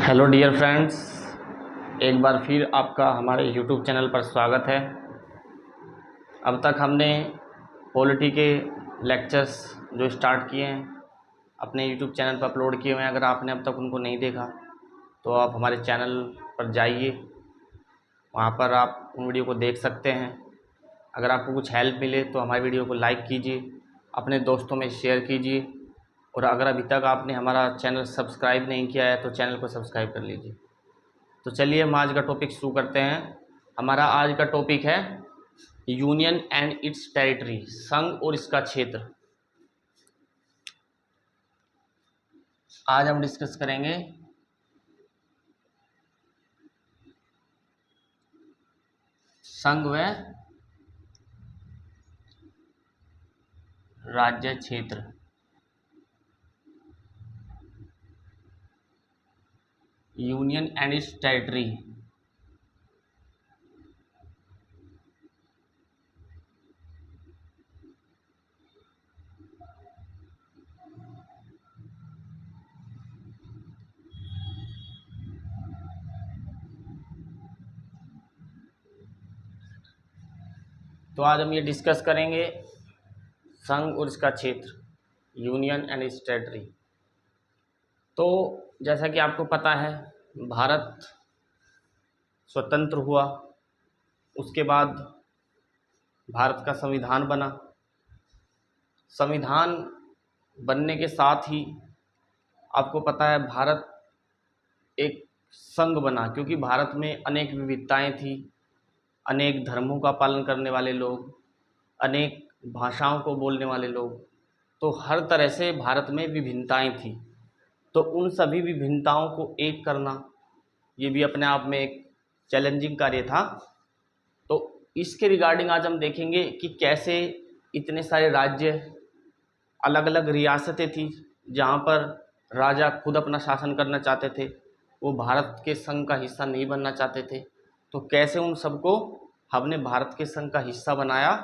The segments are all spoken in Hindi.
हेलो डियर फ्रेंड्स, एक बार फिर आपका हमारे यूट्यूब चैनल पर स्वागत है। अब तक हमने पॉलिटी के लेक्चर्स जो स्टार्ट किए हैं अपने यूट्यूब चैनल पर अपलोड किए हुए हैं। अगर आपने अब तक उनको नहीं देखा तो आप हमारे चैनल पर जाइए, वहाँ पर आप उन वीडियो को देख सकते हैं। अगर आपको कुछ हेल्प मिले तो हमारी वीडियो को लाइक कीजिए, अपने दोस्तों में शेयर कीजिए, और अगर अभी तक आपने हमारा चैनल सब्सक्राइब नहीं किया है तो चैनल को सब्सक्राइब कर लीजिए। तो चलिए हम आज का टॉपिक शुरू करते हैं। हमारा आज का टॉपिक है यूनियन एंड इट्स टेरिटरी, संघ और इसका क्षेत्र। आज हम डिस्कस करेंगे संघ व राज्य क्षेत्र। Union and it's territory. तो आज हम ये डिस्कस करेंगे संघ और इसका क्षेत्र, यूनियन एंड इट्स टेरिटरी। तो जैसा कि आपको पता है, भारत स्वतंत्र हुआ, उसके बाद भारत का संविधान बना। संविधान बनने के साथ ही आपको पता है भारत एक संघ बना, क्योंकि भारत में अनेक विविधताएं थी, अनेक धर्मों का पालन करने वाले लोग, अनेक भाषाओं को बोलने वाले लोग, तो हर तरह से भारत में विभिन्नताएं थी। तो उन सभी विभिन्नताओं को एक करना ये भी अपने आप में एक चैलेंजिंग कार्य था। तो इसके रिगार्डिंग आज हम देखेंगे कि कैसे इतने सारे राज्य, अलग अलग रियासतें थी जहाँ पर राजा खुद अपना शासन करना चाहते थे, वो भारत के संघ का हिस्सा नहीं बनना चाहते थे। तो कैसे उन सबको हमने भारत के संघ का हिस्सा बनाया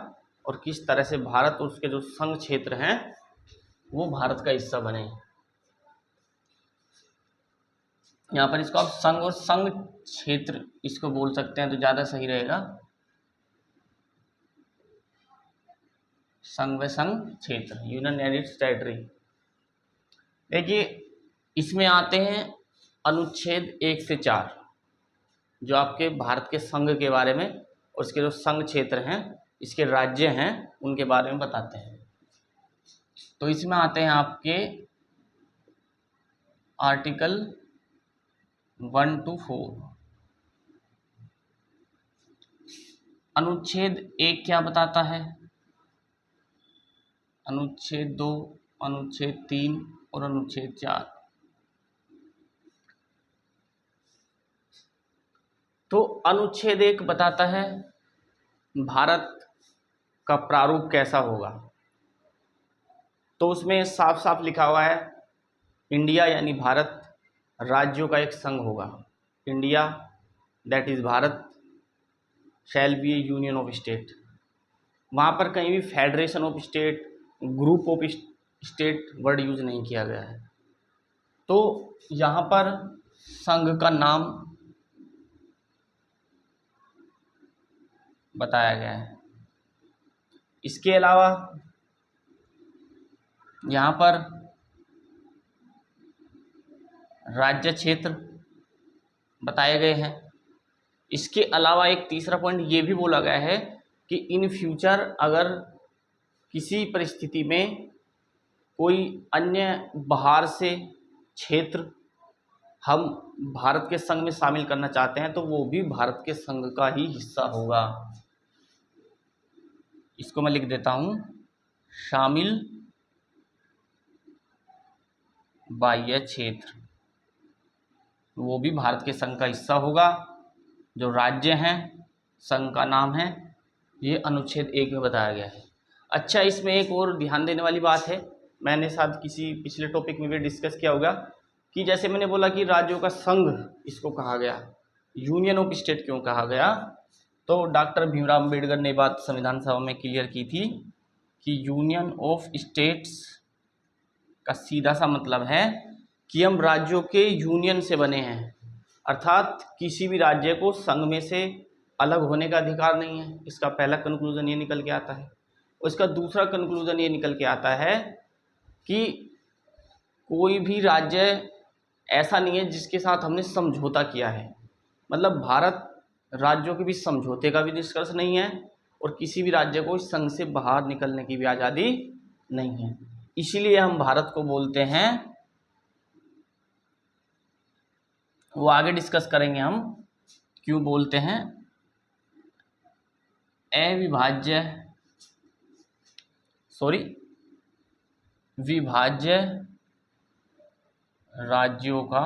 और किस तरह से भारत और उसके जो संघ क्षेत्र हैं वो भारत का हिस्सा बने। यहाँ पर इसको आप संघ और संघ क्षेत्र इसको बोल सकते हैं तो ज़्यादा सही रहेगा, संघ व संघ क्षेत्र, यूनियन एंड इट्स टेरिटरी। देखिए, इसमें आते हैं अनुच्छेद 1 से 4 जो आपके भारत के संघ के बारे में और इसके जो संघ क्षेत्र हैं, इसके राज्य हैं, उनके बारे में बताते हैं। तो इसमें आते हैं आपके आर्टिकल 1 to 4। अनुच्छेद 1 क्या बताता है, अनुच्छेद 2, अनुच्छेद 3 और अनुच्छेद 4। तो अनुच्छेद 1 बताता है भारत का प्रारूप कैसा होगा। तो उसमें साफ साफ लिखा हुआ है इंडिया यानी भारत राज्यों का एक संघ होगा। India that is Bharat shall be A union of state. वहाँ पर कहीं भी federation of state, group of state word use नहीं किया गया है। तो यहाँ पर संघ का नाम बताया गया है। इसके अलावा यहाँ पर राज्य क्षेत्र बताए गए हैं। इसके अलावा एक तीसरा पॉइंट ये भी बोला गया है कि इन फ्यूचर अगर किसी परिस्थिति में कोई अन्य बाहर से क्षेत्र हम भारत के संघ में शामिल करना चाहते हैं तो वो भी भारत के संघ का ही हिस्सा होगा। इसको मैं लिख देता हूँ, शामिल बाह्य क्षेत्र वो भी भारत के संघ का हिस्सा होगा। जो राज्य हैं, संघ का नाम है, ये अनुच्छेद 1 में बताया गया है। अच्छा, इसमें एक और ध्यान देने वाली बात है, मैंने शायद किसी पिछले टॉपिक में भी डिस्कस किया होगा कि जैसे मैंने बोला कि राज्यों का संघ इसको कहा गया, यूनियन ऑफ स्टेट क्यों कहा गया। तो डॉक्टर भीमराव अम्बेडकर ने बात संविधान सभा में क्लियर की थी कि यूनियन ऑफ स्टेट्स का सीधा सा मतलब है कि हम राज्यों के यूनियन से बने हैं, अर्थात किसी भी राज्य को संघ में से अलग होने का अधिकार नहीं है। इसका पहला कंक्लूजन ये निकल के आता है। और इसका दूसरा कंक्लूजन ये निकल के आता है कि कोई भी राज्य ऐसा नहीं है जिसके साथ हमने समझौता किया है। मतलब भारत राज्यों के बीच समझौते का भी निष्कर्ष नहीं है और किसी भी राज्य को इस संघ से बाहर निकलने की भी आज़ादी नहीं है। इसीलिए हम भारत को बोलते हैं, वो आगे डिस्कस करेंगे हम क्यों बोलते हैं, विभाज्य राज्यों का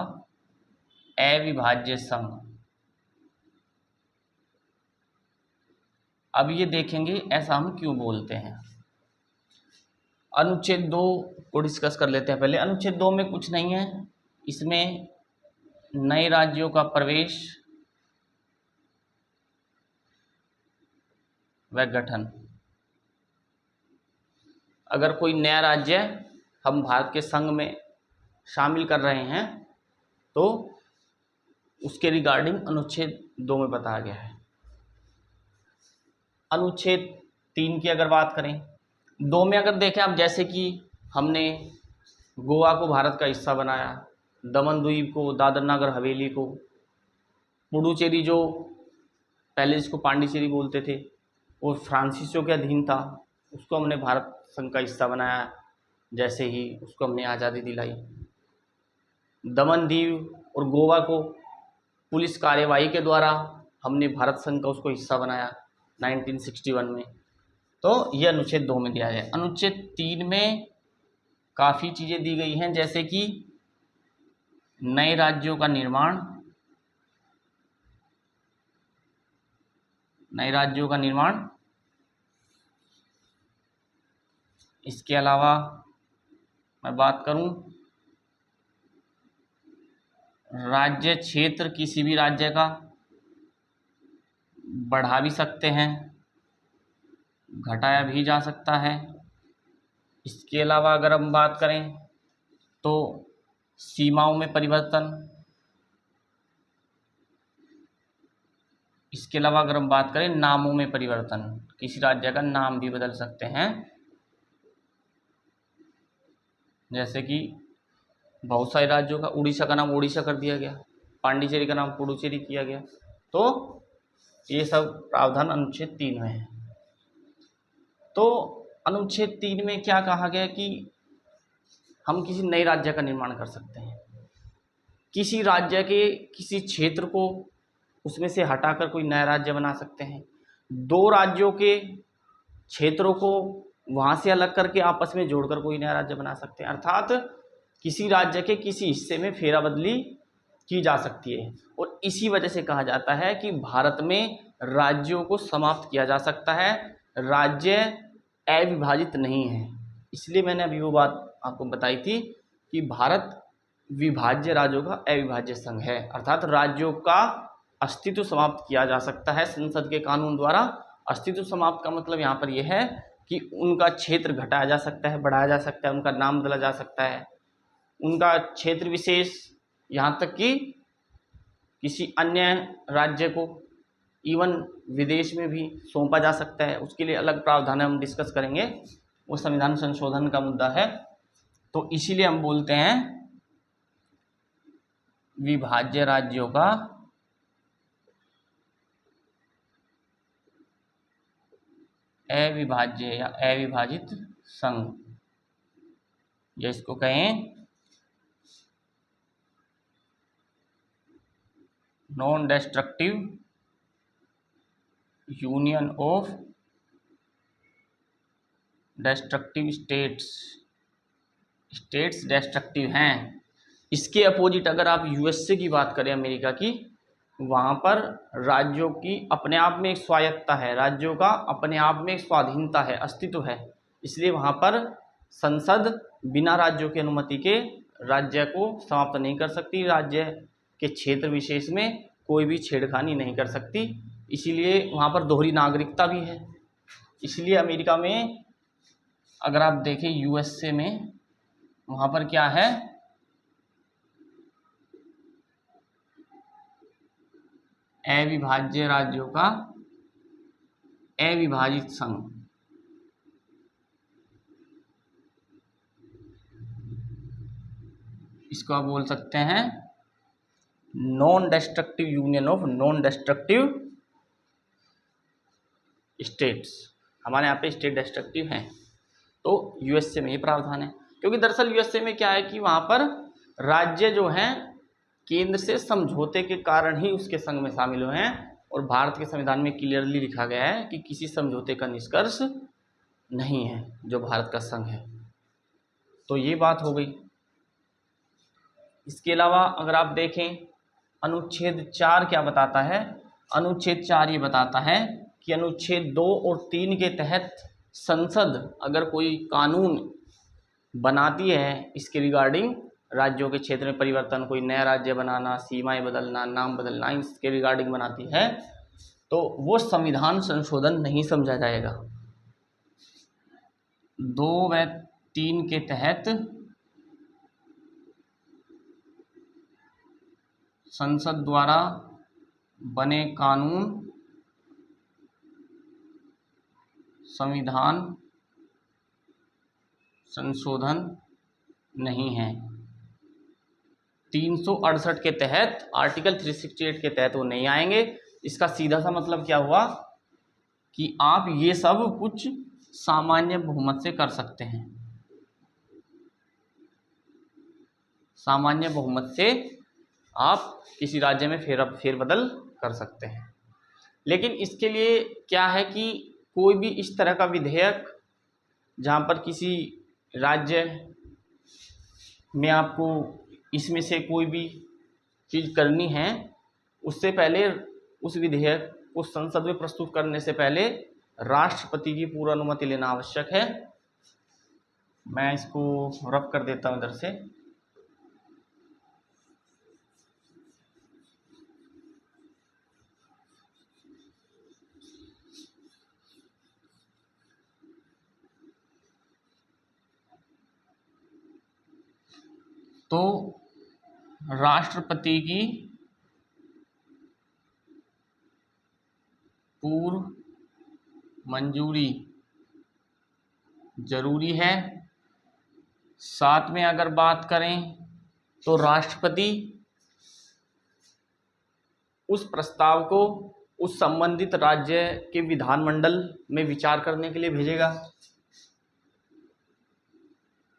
अविभाज्य संघ। अब ये देखेंगे ऐसा हम क्यों बोलते हैं। अनुच्छेद 2 को डिस्कस कर लेते हैं पहले। अनुच्छेद 2 में कुछ नहीं है, इसमें नए राज्यों का प्रवेश व गठन। अगर कोई नया राज्य हम भारत के संघ में शामिल कर रहे हैं तो उसके रिगार्डिंग अनुच्छेद 2 में बताया गया है। अनुच्छेद 3 की अगर बात करें, 2 में अगर देखें आप, जैसे कि हमने गोवा को भारत का हिस्सा बनाया, दमन द्वीप को, दादर नगर हवेली को, पुडुचेरी जो पहले जिसको पांडिचेरी बोलते थे वो फ्रांसीसियों के अधीन था, उसको हमने भारत संघ का हिस्सा बनाया जैसे ही उसको हमने आज़ादी दिलाई। दमन दीव और गोवा को पुलिस कार्यवाही के द्वारा हमने भारत संघ का उसको हिस्सा बनाया 1961 में। तो ये अनुच्छेद 2 में दिया है। अनुच्छेद 3 में काफ़ी चीज़ें दी गई हैं, जैसे कि नए राज्यों का निर्माण, इसके अलावा मैं बात करूं, राज्य क्षेत्र किसी भी राज्य का बढ़ा भी सकते हैं, घटाया भी जा सकता है। इसके अलावा अगर हम बात करें तो सीमाओं में परिवर्तन, इसके अलावा अगर हम बात करें नामों में परिवर्तन, किसी राज्य का नाम भी बदल सकते हैं, जैसे कि बहुत सारे राज्यों का उड़ीसा का नाम ओडिशा कर दिया गया, पांडिचेरी का नाम पुडुचेरी किया गया। तो ये सब प्रावधान अनुच्छेद 3 में है। तो अनुच्छेद 3 में क्या कहा गया कि हम किसी नए राज्य का निर्माण कर सकते हैं, किसी राज्य के किसी क्षेत्र को उसमें से हटाकर कोई नया राज्य बना सकते हैं, 2 राज्यों के क्षेत्रों को वहाँ से अलग करके आपस में जोड़कर कोई नया राज्य बना सकते हैं। अर्थात किसी राज्य के किसी हिस्से में फेरा बदली की जा सकती है। और इसी वजह से कहा जाता है कि भारत में राज्यों को समाप्त किया जा सकता है, राज्य अविभाजित नहीं है। इसलिए मैंने अभी वो बात आपको बताई थी कि भारत विभाज्य राज्यों का अविभाज्य संघ है, अर्थात राज्यों का अस्तित्व समाप्त किया जा सकता है संसद के कानून द्वारा। अस्तित्व समाप्त का मतलब यहाँ पर यह है कि उनका क्षेत्र घटाया जा सकता है, बढ़ाया जा सकता है, उनका नाम बदला जा सकता है, उनका क्षेत्र विशेष, यहाँ तक कि किसी अन्य राज्य को इवन विदेश में भी सौंपा जा सकता है। उसके लिए अलग प्रावधान हम डिस्कस करेंगे, वो संविधान संशोधन का मुद्दा है। तो इसीलिए हम बोलते हैं विभाज्य राज्यों का अविभाज्य या अविभाजित संघ, या इसको कहें non destructive union of destructive states. States destructive हैं। इसके अपोजिट अगर आप यूएसए की बात करें, अमेरिका की, वहाँ पर राज्यों की अपने आप में एक स्वायत्तता है, राज्यों का अपने आप में एक स्वाधीनता है, अस्तित्व है। इसलिए वहाँ पर संसद बिना राज्यों की अनुमति के राज्य को समाप्त नहीं कर सकती, राज्य के क्षेत्र विशेष में कोई भी छेड़खानी नहीं कर सकती। इसीलिए वहाँ पर दोहरी नागरिकता भी है। इसलिए अमेरिका में अगर आप देखें, यूएसए में, वहाँ पर क्या है, अविभाज्य राज्यों का अविभाजित संघ। इसको आप बोल सकते हैं non destructive union of non destructive states. हमारे यहाँ पे स्टेट डिस्ट्रक्टिव हैं, तो यूएसए में ही प्रावधान है, क्योंकि दरअसल यूएसए में क्या है कि वहाँ पर राज्य जो हैं केंद्र से समझौते के कारण ही उसके संघ में शामिल हुए हैं, और भारत के संविधान में क्लियरली लिखा गया है कि किसी समझौते का निष्कर्ष नहीं है जो भारत का संघ है। तो ये बात हो गई। इसके अलावा अगर आप देखें अनुच्छेद 4 क्या बताता है, अनुच्छेद 4 ये बताता है कि अनुच्छेद 2 और 3 के तहत संसद अगर कोई कानून बनाती है इसके रिगार्डिंग राज्यों के क्षेत्र में परिवर्तन, कोई नया राज्य बनाना, सीमाएं बदलना, नाम बदलना, इसके रिगार्डिंग बनाती है, तो वो संविधान संशोधन नहीं समझा जाएगा। 2 व 3 के तहत संसद द्वारा बने कानून संविधान संशोधन नहीं है। 368 के तहत, आर्टिकल 368 के तहत वो नहीं आएंगे। इसका सीधा सा मतलब क्या हुआ कि आप ये सब कुछ सामान्य बहुमत से कर सकते हैं, सामान्य बहुमत से आप किसी राज्य में फेरबदल कर सकते हैं। लेकिन इसके लिए क्या है कि कोई भी इस तरह का विधेयक जहाँ पर किसी राज्य में आपको इसमें से कोई भी चीज़ करनी है, उससे पहले उस विधेयक को संसद में प्रस्तुत करने से पहले राष्ट्रपति की पूर्व अनुमति लेना आवश्यक है। मैं इसको रब कर देता हूँ इधर से। तो राष्ट्रपति की पूर्व मंजूरी जरूरी है। साथ में अगर बात करें तो राष्ट्रपति उस प्रस्ताव को उस संबंधित राज्य के विधानमंडल में विचार करने के लिए भेजेगा।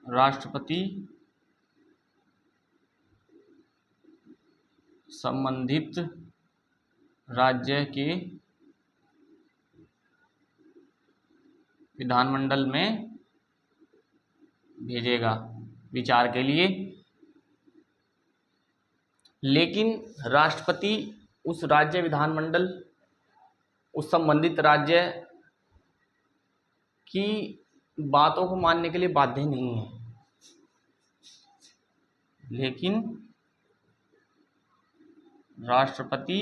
राष्ट्रपति संबंधित राज्य के विधानमंडल में भेजेगा विचार के लिए। लेकिन राष्ट्रपति उस राज्य विधानमंडल, उस संबंधित राज्य की बातों को मानने के लिए बाध्य नहीं है। लेकिन राष्ट्रपति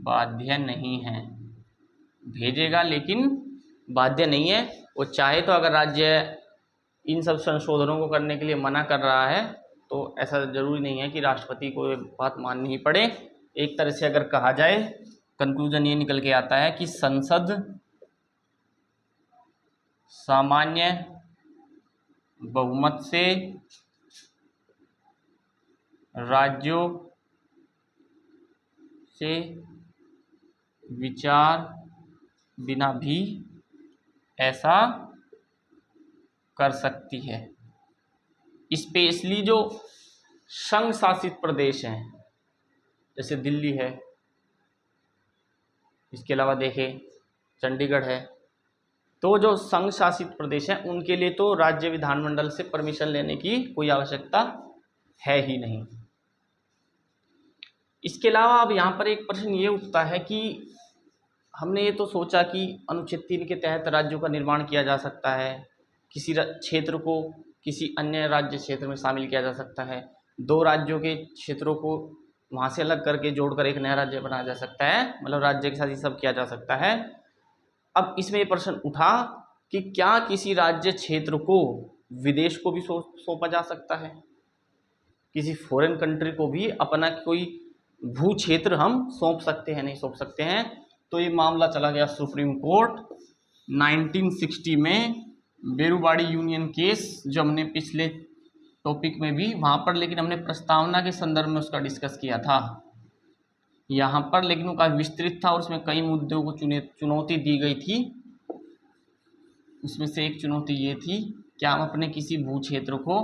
बाध्य नहीं है, भेजेगा लेकिन बाध्य नहीं है। वो चाहे तो अगर राज्य इन सब संशोधनों को करने के लिए मना कर रहा है तो ऐसा जरूरी नहीं है कि राष्ट्रपति को ये बात माननी ही पड़े। एक तरह से अगर कहा जाए, कंक्लूजन ये निकल के आता है कि संसद सामान्य बहुमत से राज्यों से विचार बिना भी ऐसा कर सकती है। स्पेशली जो संघ शासित प्रदेश हैं जैसे दिल्ली है, इसके अलावा देखें चंडीगढ़ है, तो जो संघ शासित प्रदेश हैं उनके लिए तो राज्य विधानमंडल से परमिशन लेने की कोई आवश्यकता है ही नहीं। इसके अलावा अब यहाँ पर एक प्रश्न ये उठता है कि हमने ये तो सोचा कि अनुच्छेद 3 के तहत राज्यों का निर्माण किया जा सकता है, किसी क्षेत्र को किसी अन्य राज्य क्षेत्र में शामिल किया जा सकता है, 2 राज्यों के क्षेत्रों को वहाँ से अलग करके जोड़कर एक नया राज्य बनाया जा सकता है, मतलब राज्य के साथ ये सब किया जा सकता है। अब इसमें ये प्रश्न उठा कि क्या किसी राज्य क्षेत्र को विदेश को भी सौंपा जा सकता है, किसी फॉरेन कंट्री को भी अपना कोई भू क्षेत्र हम सौंप सकते हैं नहीं सौंप सकते हैं। तो ये मामला चला गया सुप्रीम कोर्ट 1960 में, बेरुवाड़ी यूनियन केस, जो हमने पिछले टॉपिक में भी वहाँ पर, लेकिन हमने प्रस्तावना के संदर्भ में उसका डिस्कस किया था यहाँ पर, लेकिन वो काफ़ी विस्तृत था और उसमें कई मुद्दों को चुनौती दी गई थी। उसमें से एक चुनौती ये थी कि हम अपने किसी भू क्षेत्र को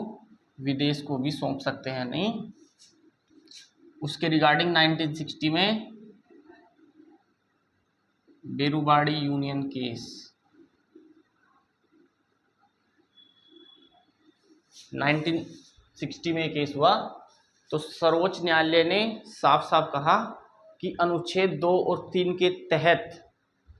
विदेश को भी सौंप सकते हैं नहीं। उसके रिगार्डिंग 1960 में बेरुवाड़ी यूनियन केस 1960 में केस हुआ, तो सर्वोच्च न्यायालय ने साफ साफ कहा कि अनुच्छेद 2 और 3 के तहत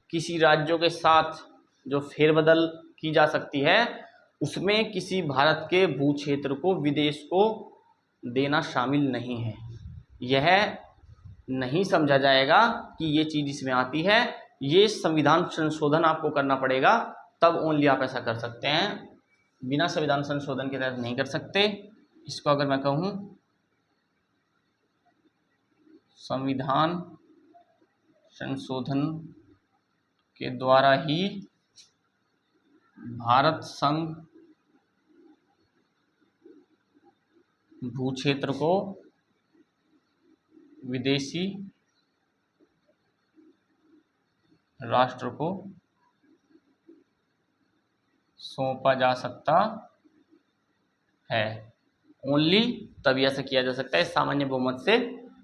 किसी राज्यों के साथ जो फेरबदल की जा सकती है उसमें किसी भारत के भू क्षेत्र को विदेश को देना शामिल नहीं है। यह नहीं समझा जाएगा कि ये चीज़ इसमें आती है, ये संविधान संशोधन आपको करना पड़ेगा, तब ओनली आप ऐसा कर सकते हैं, बिना संविधान संशोधन के तहत नहीं कर सकते। इसको अगर मैं कहूँ संविधान संशोधन के द्वारा ही भारत संघ भू क्षेत्र को विदेशी राष्ट्र को सौंपा जा सकता है। ओनली तभी ऐसा किया जा सकता है, सामान्य बहुमत से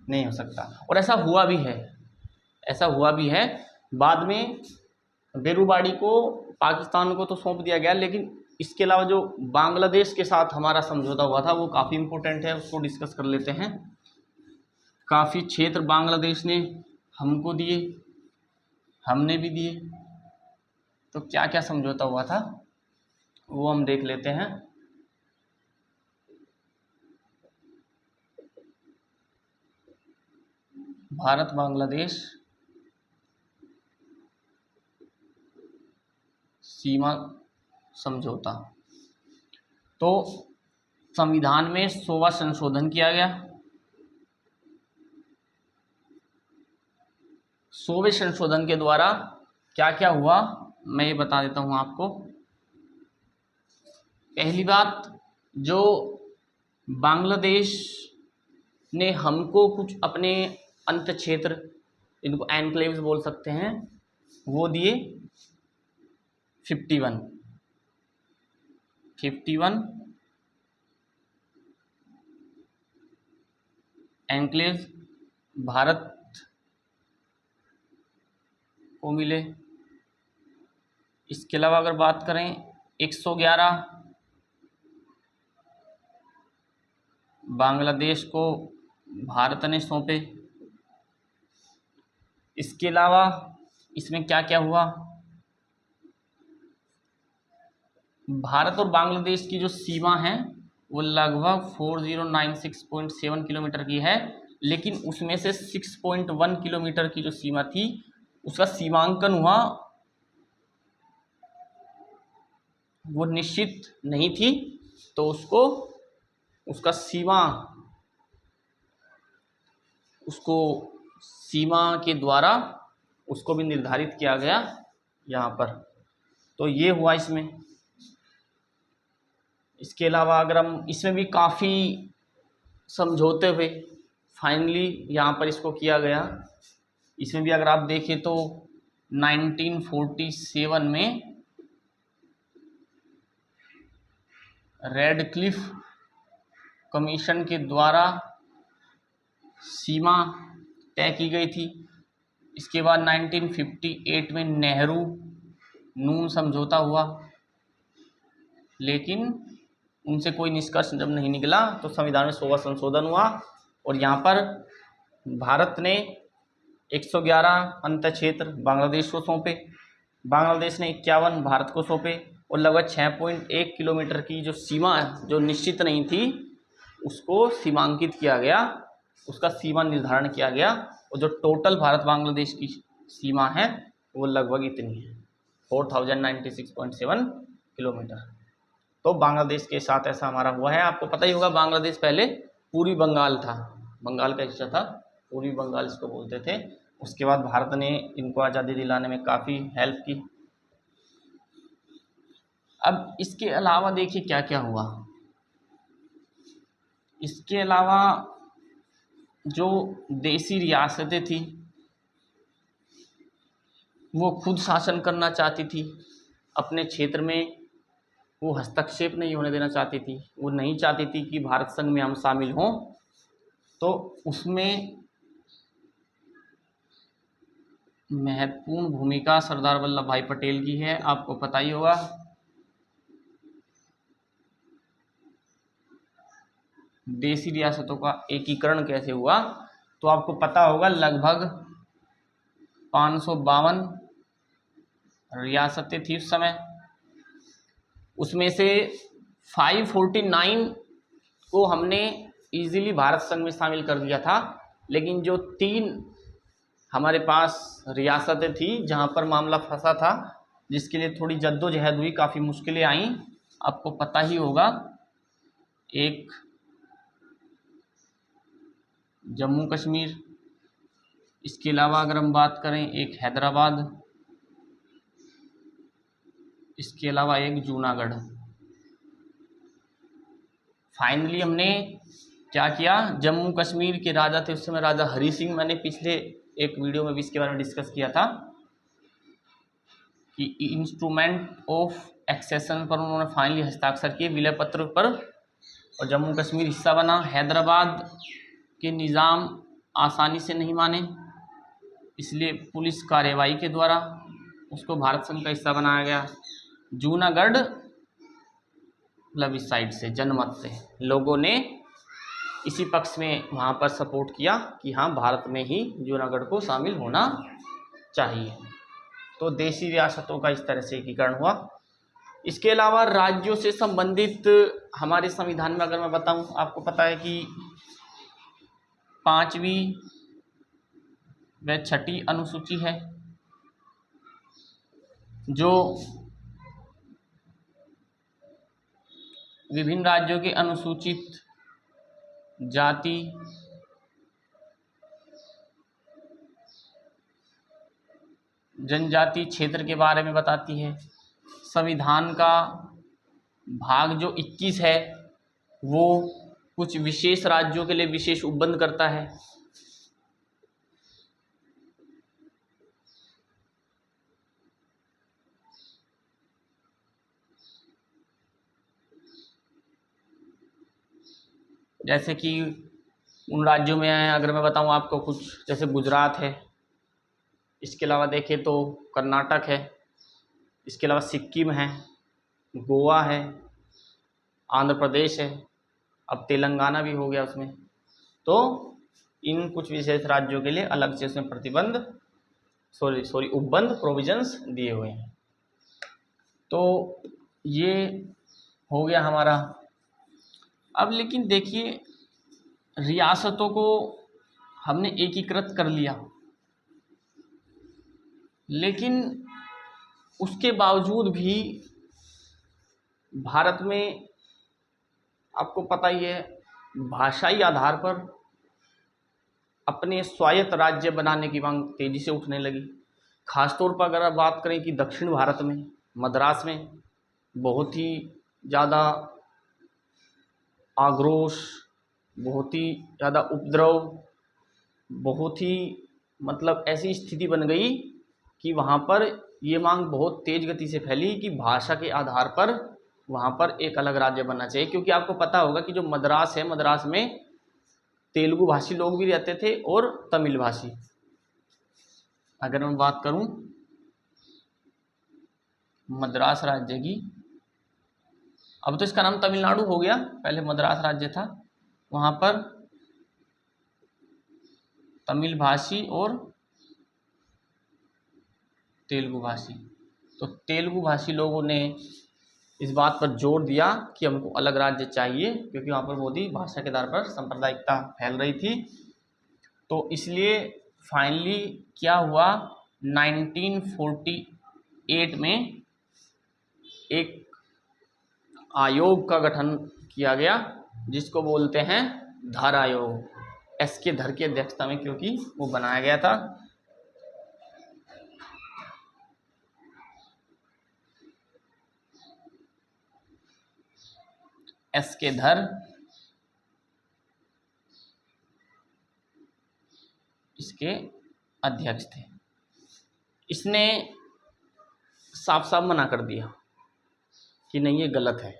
नहीं हो सकता। और ऐसा हुआ भी है, ऐसा हुआ भी है। बाद में बेरुवाड़ी को पाकिस्तान को तो सौंप दिया गया, लेकिन इसके अलावा जो बांग्लादेश के साथ हमारा समझौता हुआ था वो काफ़ी इम्पोर्टेंट है, उसको डिस्कस कर लेते हैं। काफ़ी क्षेत्र बांग्लादेश ने हमको दिए, हमने भी दिए, तो क्या क्या समझौता हुआ था वो हम देख लेते हैं। भारत बांग्लादेश सीमा समझौता, तो संविधान में 100वां संशोधन किया गया। 100वें संशोधन के द्वारा क्या क्या हुआ मैं ये बता देता हूँ आपको। पहली बात, जो बांग्लादेश ने हमको कुछ अपने अंत क्षेत्र, इनको एनक्लेव्स बोल सकते हैं, वो दिए 51 एनक्लेव्स भारत को मिले। इसके अलावा अगर बात करें 111 बांग्लादेश को भारत ने सौंपे। इसके अलावा इसमें क्या क्या हुआ, भारत और बांग्लादेश की जो सीमा है वो लगभग 4096.7 किलोमीटर की है, लेकिन उसमें से 6.1 किलोमीटर की जो सीमा थी उसका सीमांकन हुआ, वो निश्चित नहीं थी, तो उसको उसका सीमा के द्वारा उसको भी निर्धारित किया गया यहाँ पर। तो ये हुआ इसमें। इसके अलावा अगर हम इसमें भी काफ़ी समझौते हुए फाइनली यहाँ पर इसको किया गया। इसमें भी अगर आप देखें तो 1947 में रेडक्लिफ कमीशन के द्वारा सीमा तय की गई थी। इसके बाद 1958 में नेहरू नून समझौता हुआ, लेकिन उनसे कोई निष्कर्ष जब नहीं निकला तो संविधान में 100वां संशोधन हुआ और यहाँ पर भारत ने 111 अंत क्षेत्र बांग्लादेश को सौंपे, बांग्लादेश ने 51 भारत को सौंपे और लगभग 6.1 किलोमीटर की जो सीमा जो निश्चित नहीं थी उसको सीमांकित किया गया, उसका सीमा निर्धारण किया गया और जो टोटल भारत बांग्लादेश की सीमा है वो लगभग इतनी है 4096.7 किलोमीटर। तो बांग्लादेश के साथ ऐसा हमारा हुआ है। आपको पता ही होगा बांग्लादेश पहले पूरी बंगाल था, बंगाल का हिस्सा था, पूर्वी बंगाल इसको बोलते थे। उसके बाद भारत ने इनको आज़ादी दिलाने में काफ़ी हेल्प की। अब इसके अलावा देखिए क्या क्या हुआ। इसके अलावा जो देसी रियासतें थी वो खुद शासन करना चाहती थी अपने क्षेत्र में, वो हस्तक्षेप नहीं होने देना चाहती थी, वो नहीं चाहती थी कि भारत संघ में हम शामिल हों। तो उसमें महत्वपूर्ण भूमिका सरदार वल्लभ भाई पटेल की है, आपको पता ही होगा। देशी रियासतों का एकीकरण कैसे हुआ, तो आपको पता होगा लगभग 552 रियासतें थी उस समय। उसमें से 549 को हमने इजीली भारत संघ में शामिल कर दिया था, लेकिन जो 3 हमारे पास रियासतें थी जहां पर मामला फंसा था, जिसके लिए थोड़ी जद्दोजहद हुई, काफ़ी मुश्किलें आईं, आपको पता ही होगा। एक जम्मू कश्मीर, इसके अलावा अगर हम बात करें एक हैदराबाद, इसके अलावा एक जूनागढ़। फाइनली हमने क्या किया, जम्मू कश्मीर के राजा थे उस समय राजा हरि सिंह, मैंने पिछले एक वीडियो में भी इसके बारे में डिस्कस किया था कि इंस्ट्रूमेंट ऑफ एक्सेशन पर उन्होंने फाइनली हस्ताक्षर किए विलय पत्र पर, और जम्मू कश्मीर हिस्सा बना। हैदराबाद के निज़ाम आसानी से नहीं माने, इसलिए पुलिस कार्रवाई के द्वारा उसको भारत संघ का हिस्सा बनाया गया। जूनागढ़ प्लेबिसाइट से, जनमत से लोगों ने इसी पक्ष में वहाँ पर सपोर्ट किया कि हाँ भारत में ही जूनागढ़ को शामिल होना चाहिए। तो देशी रियासतों का इस तरह से एकीकरण हुआ। इसके अलावा राज्यों से संबंधित हमारे संविधान में अगर मैं बताऊं, आपको पता है कि 5वीं व 6ठी अनुसूची है जो विभिन्न राज्यों के अनुसूचित जाति, जनजाति क्षेत्र के बारे में बताती है। संविधान का भाग जो 21 है वो कुछ विशेष राज्यों के लिए विशेष उपबंध करता है। जैसे कि उन राज्यों में अगर मैं बताऊं आपको कुछ, जैसे गुजरात है, इसके अलावा देखें तो कर्नाटक है, इसके अलावा सिक्किम है, गोवा है, आंध्र प्रदेश है, अब तेलंगाना भी हो गया उसमें। तो इन कुछ विशेष राज्यों के लिए अलग से उसमें प्रतिबंध उपबंध प्रोविजंस दिए हुए हैं। तो ये हो गया हमारा। अब लेकिन देखिए, रियासतों को हमने एकीकृत कर लिया, लेकिन उसके बावजूद भी भारत में आपको पता ही है भाषाई आधार पर अपने स्वायत्त राज्य बनाने की मांग तेजी से उठने लगी। खासतौर पर अगर आप बात करें कि दक्षिण भारत में मद्रास में बहुत ही ज़्यादा आक्रोश, बहुत ही ज़्यादा उपद्रव, बहुत ही मतलब ऐसी स्थिति बन गई कि वहाँ पर ये मांग बहुत तेज़ गति से फैली कि भाषा के आधार पर वहाँ पर एक अलग राज्य बनना चाहिए। क्योंकि आपको पता होगा कि जो मद्रास है, मद्रास में तेलुगु भाषी लोग भी रहते थे और तमिल भाषी। अगर मैं बात करूं मद्रास राज्य की, अब तो इसका नाम तमिलनाडु हो गया, पहले मद्रास राज्य था। वहाँ पर तमिल भाषी और तेलुगु भाषी, तो तेलुगु भाषी लोगों ने इस बात पर जोर दिया कि हमको अलग राज्य चाहिए, क्योंकि वहाँ पर बहुत ही भाषा के आधार पर सांप्रदायिकता फैल रही थी। तो इसलिए फाइनली क्या हुआ, 1948 में एक आयोग का गठन किया गया जिसको बोलते हैं धर आयोग, एस के धर की अध्यक्षता में, क्योंकि वो बनाया गया था। एस के धर इसके अध्यक्ष थे। इसने साफ साफ मना कर दिया कि नहीं, ये गलत है।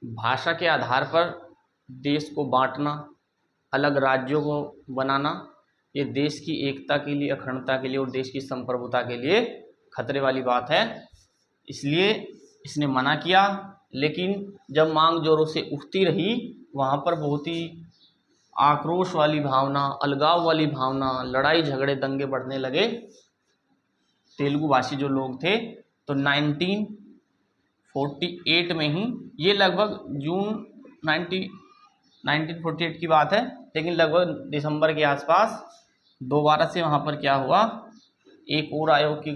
भाषा के आधार पर देश को बांटना, अलग राज्यों को बनाना, ये देश की एकता के लिए, अखंडता के लिए और देश की संप्रभुता के लिए खतरे वाली बात है। इसलिए इसने मना किया। लेकिन जब मांग जोरों से उठती रही, वहाँ पर बहुत ही आक्रोश वाली भावना, अलगाव वाली भावना, लड़ाई झगड़े, दंगे बढ़ने लगे तेलुगु भाषी जो लोग थे। तो 1948 में ही, ये लगभग जून 1948 की बात है, लेकिन लगभग दिसंबर के आसपास दोबारा से वहाँ पर क्या हुआ, एक और आयोग की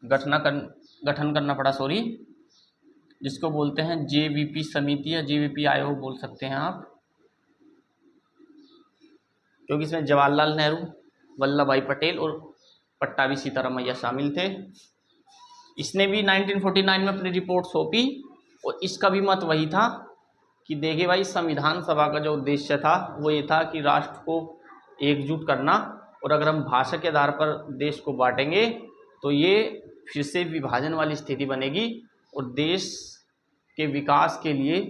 गठन करना पड़ा, जिसको बोलते हैं जेवीपी समिति या जेवीपी आयोग बोल सकते हैं आप, क्योंकि इसमें जवाहरलाल नेहरू, वल्लभ भाई पटेल और पट्टाभी सीतारामैया शामिल थे। इसने भी 1949 में अपनी रिपोर्ट सौंपी और इसका भी मत वही था कि देखिए भाई, संविधान सभा का जो उद्देश्य था वो ये था कि राष्ट्र को एकजुट करना, और अगर हम भाषा के आधार पर देश को बांटेंगे तो ये फिर से विभाजन वाली स्थिति बनेगी और देश के विकास के लिए,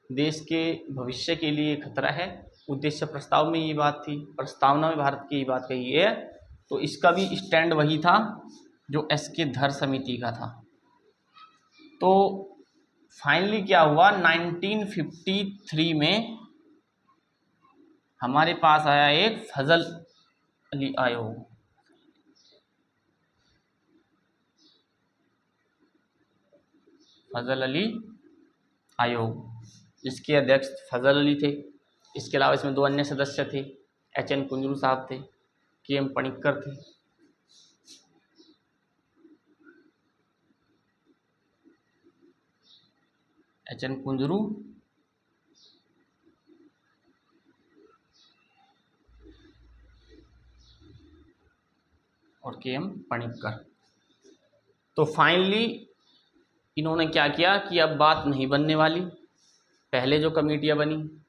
देश के भविष्य के लिए खतरा है। उद्देश्य प्रस्ताव में ये बात थी, प्रस्तावना में भारत की ये बात कही है। तो इसका भी स्टैंड वही था जो एस के धर समिति का था। तो फाइनली क्या हुआ, 1953 में हमारे पास आया एक फजल अली आयोग। फजल अली आयोग, जिसके अध्यक्ष फजल अली थे। इसके अलावा इसमें 2 अन्य सदस्य थे, एच.एन. कुंजरू साहब थे, के.एम. पणिक्कर थे। एच.एन. कुंजरू और के.एम. पणिक्कर। तो फाइनली इन्होंने क्या किया कि अब बात नहीं बनने वाली। पहले जो कमेटियां बनी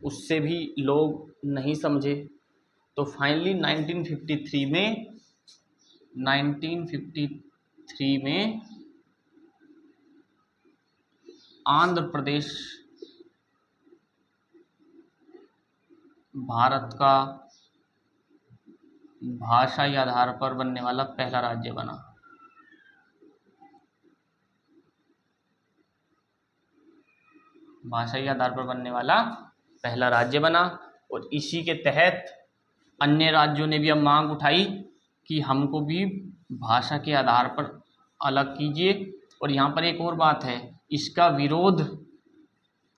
उससे भी लोग नहीं समझे। तो फाइनली 1953 में आंध्र प्रदेश भारत का भाषाई आधार पर बनने वाला पहला राज्य बना। भाषाई आधार पर बनने वाला पहला राज्य बना और इसी के तहत अन्य राज्यों ने भी अब मांग उठाई कि हमको भी भाषा के आधार पर अलग कीजिए। और यहाँ पर एक और बात है, इसका विरोध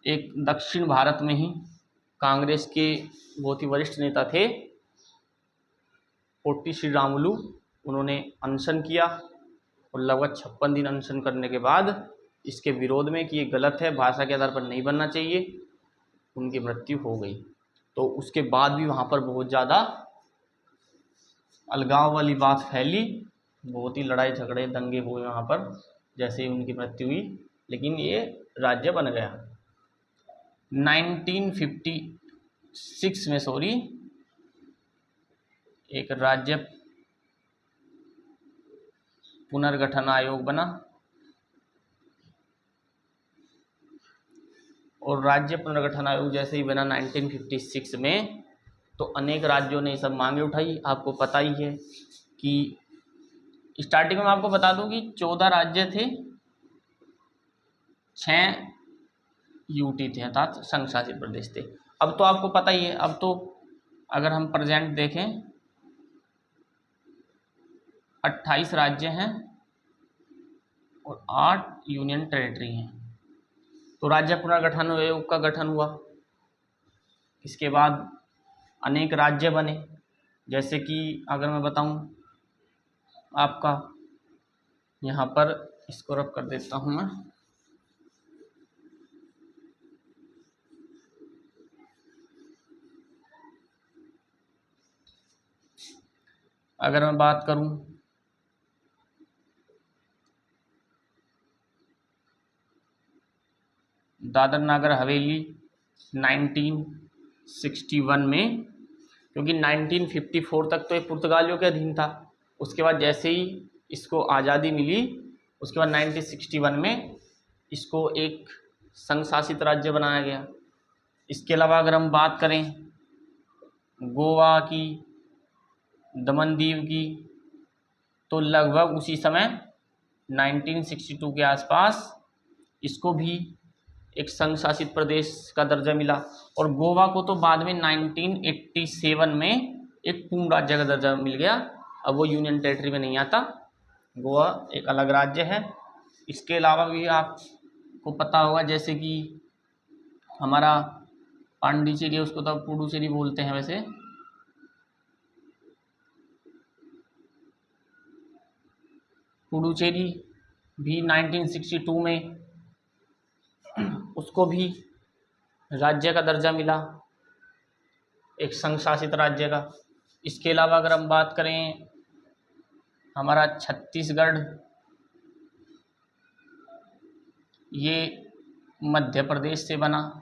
एक दक्षिण भारत में ही कांग्रेस के बहुत ही वरिष्ठ नेता थे, पोट्टी श्रीरामुलु, उन्होंने अनशन किया और लगभग 56 दिन अनशन करने के बाद इसके विरोध में कि ये गलत है, भाषा के आधार पर नहीं बनना चाहिए, उनकी मृत्यु हो गई। तो उसके बाद भी वहाँ पर बहुत ज़्यादा अलगाव वाली बात फैली, बहुत ही लड़ाई झगड़े दंगे हुए वहाँ पर जैसे ही उनकी मृत्यु हुई, लेकिन ये राज्य बन गया। 1956 में एक राज्य पुनर्गठन आयोग बना और राज्य पुनर्गठन आयोग जैसे ही बना 1956 में, तो अनेक राज्यों ने सब मांगे उठाई। आपको पता ही है कि स्टार्टिंग में आपको बता दूं कि 14 राज्य थे, 6 यूटी थे अर्थात संघ शासित प्रदेश थे। अब तो आपको पता ही है, अब तो अगर हम प्रेजेंट देखें 28 राज्य हैं और 8 यूनियन टेरिटरी हैं। तो राज्य पुनर्गठन आयोग का गठन हुआ। इसके बाद अनेक राज्य बने, जैसे कि अगर मैं बताऊं आपका, यहाँ पर इसको रब कर देता हूं मैं, अगर मैं बात करूं दादर नागर हवेली 1961 में, क्योंकि 1954 तक तो ये पुर्तगालियों के अधीन था। उसके बाद जैसे ही इसको आज़ादी मिली, उसके बाद 1961 में इसको एक संघ शासित राज्य बनाया गया। इसके अलावा अगर हम बात करें गोवा की, दमन दीव की, तो लगभग उसी समय 1962 के आसपास इसको भी एक संघ शासित प्रदेश का दर्जा मिला। और गोवा को तो बाद में 1987 में एक पूर्ण राज्य का दर्जा मिल गया। अब वो यूनियन टेरिटरी में नहीं आता, गोवा एक अलग राज्य है। इसके अलावा भी आपको पता होगा, जैसे कि हमारा पांडिचेरी, उसको तो पुडुचेरी बोलते हैं वैसे, पुडुचेरी भी 1962 में उसको भी राज्य का दर्जा मिला, एक संघ शासित राज्य का। इसके अलावा अगर हम बात करें हमारा छत्तीसगढ़, ये मध्य प्रदेश से बना,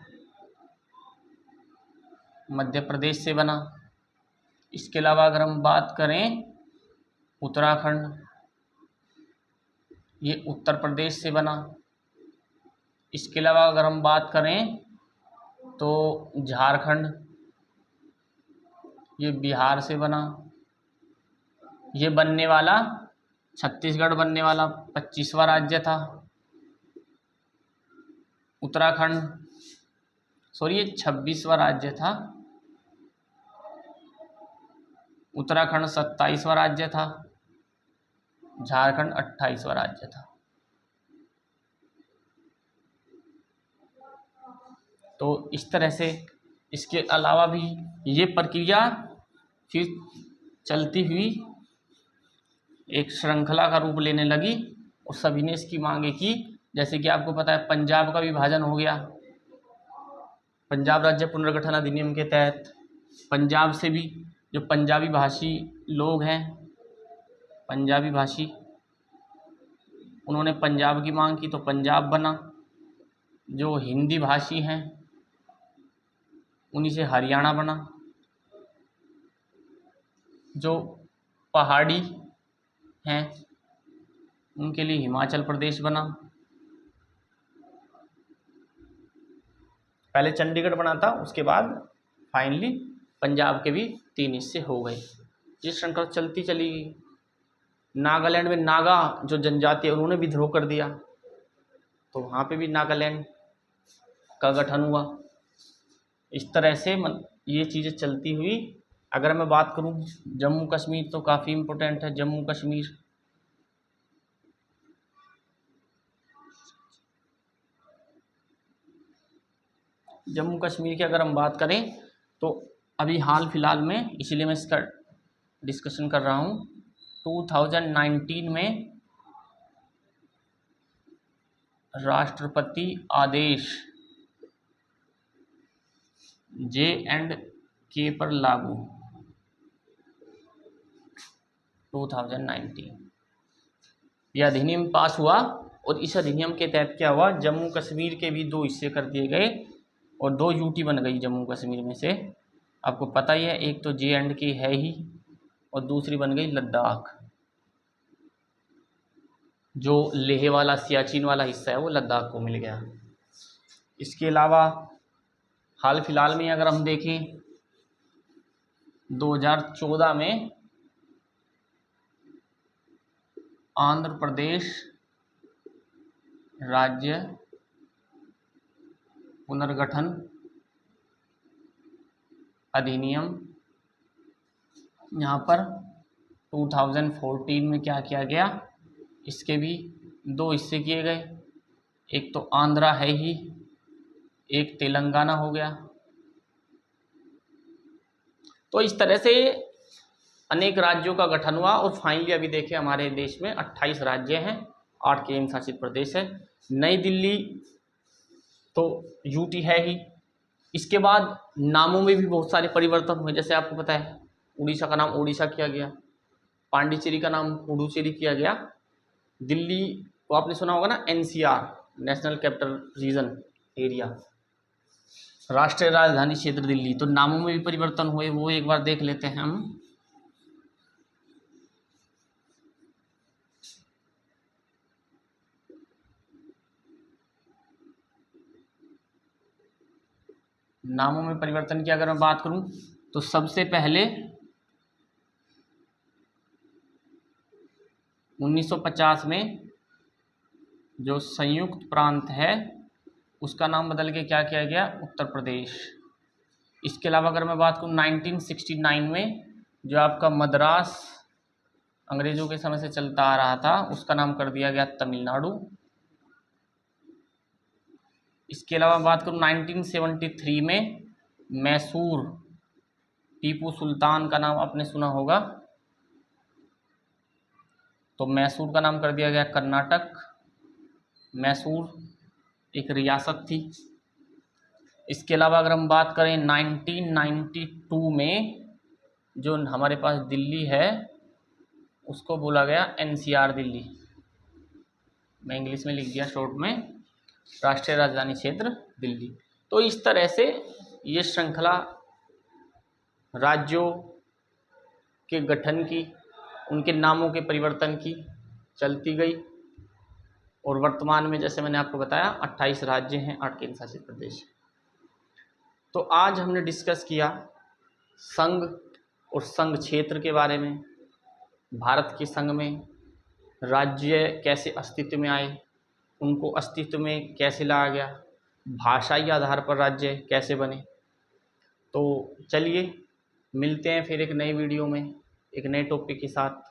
मध्य प्रदेश से बना। इसके अलावा अगर हम बात करें उत्तराखंड, ये उत्तर प्रदेश से बना। इसके अलावा अगर हम बात करें तो झारखंड, ये बिहार से बना। ये बनने वाला, छत्तीसगढ़ बनने वाला 25वां राज्य था। उत्तराखंड, सॉरी, ये 26वां राज्य था। उत्तराखंड 27वां राज्य था। झारखंड 28वां राज्य था। तो इस तरह से इसके अलावा भी ये प्रक्रिया फिर चलती हुई एक श्रृंखला का रूप लेने लगी और सभी ने इसकी मांगे की। जैसे कि आपको पता है पंजाब का विभाजन हो गया, पंजाब राज्य पुनर्गठन अधिनियम के तहत। पंजाब से भी जो पंजाबी भाषी लोग हैं, पंजाबी भाषी, उन्होंने पंजाब की मांग की तो पंजाब बना। जो हिंदी भाषी हैं उन्हीं से हरियाणा बना। जो पहाड़ी हैं उनके लिए हिमाचल प्रदेश बना। पहले चंडीगढ़ बना था, उसके बाद फाइनली पंजाब के भी 3 हिस्से हो गए। ये श्रृंखला चलती चली गई। नागालैंड में नागा जो जनजाति है उन्होंने विद्रोह कर दिया, तो वहाँ पे भी नागालैंड का गठन हुआ। इस तरह से ये चीज़ें चलती हुई। अगर मैं बात करूँ जम्मू कश्मीर, तो काफ़ी इम्पोर्टेंट है जम्मू कश्मीर। जम्मू कश्मीर की अगर हम बात करें तो अभी हाल फिलहाल में, इसीलिए मैं इसका डिस्कशन कर रहा हूँ, 2019 में राष्ट्रपति आदेश J&K पर लागू, 2019 यह अधिनियम पास हुआ। और इस अधिनियम के तहत क्या हुआ, जम्मू कश्मीर के भी 2 हिस्से कर दिए गए और 2 यूटी बन गई जम्मू कश्मीर में से। आपको पता ही है, एक तो J&K है ही और दूसरी बन गई लद्दाख। जो लेह वाला, सियाचिन वाला हिस्सा है वो लद्दाख को मिल गया। इसके अलावा हाल फिलहाल में अगर हम देखें 2014 में आंध्र प्रदेश राज्य पुनर्गठन अधिनियम, यहाँ पर 2014 में क्या किया गया, इसके भी 2 हिस्से किए गए। एक तो आंध्रा है ही, एक तेलंगाना हो गया। तो इस तरह से अनेक राज्यों का गठन हुआ और फाइनली अभी देखें हमारे देश में 28 राज्य हैं, 8 केंद्र शासित प्रदेश है। नई दिल्ली तो यूटी है ही। इसके बाद नामों में भी बहुत सारे परिवर्तन हुए। जैसे आपको पता है उड़ीसा का नाम ओडिशा किया गया, पांडिचेरी का नाम पुडुचेरी किया गया। दिल्ली को आपने सुना होगा ना, NCR, national capital region area, राष्ट्रीय राजधानी क्षेत्र दिल्ली। तो नामों में भी परिवर्तन हुए, वो एक बार देख लेते हैं हम। नामों में परिवर्तन की अगर मैं बात करूं तो सबसे पहले 1950 में जो संयुक्त प्रांत है उसका नाम बदल के क्या किया गया, उत्तर प्रदेश। इसके अलावा अगर मैं बात करूं 1969 में जो आपका मद्रास अंग्रेजों के समय से चलता आ रहा था उसका नाम कर दिया गया तमिलनाडु। इसके अलावा बात करूं 1973 में मैसूर, टीपू सुल्तान का नाम आपने सुना होगा, तो मैसूर का नाम कर दिया गया कर्नाटक। मैसूर एक रियासत थी। इसके अलावा अगर हम बात करें 1992 में जो हमारे पास दिल्ली है उसको बोला गया NCR दिल्ली, मैं इंग्लिश में लिख दिया शॉर्ट में, राष्ट्रीय राजधानी क्षेत्र दिल्ली। तो इस तरह से ये श्रृंखला राज्यों के गठन की, उनके नामों के परिवर्तन की चलती गई और वर्तमान में जैसे मैंने आपको बताया 28 राज्य हैं, 8 केंद्र शासित प्रदेश। तो आज हमने डिस्कस किया संघ और संघ क्षेत्र के बारे में, भारत के संघ में राज्य कैसे अस्तित्व में आए, उनको अस्तित्व में कैसे लाया गया, भाषाई आधार पर राज्य कैसे बने। तो चलिए मिलते हैं फिर एक नई वीडियो में एक नए टॉपिक के साथ।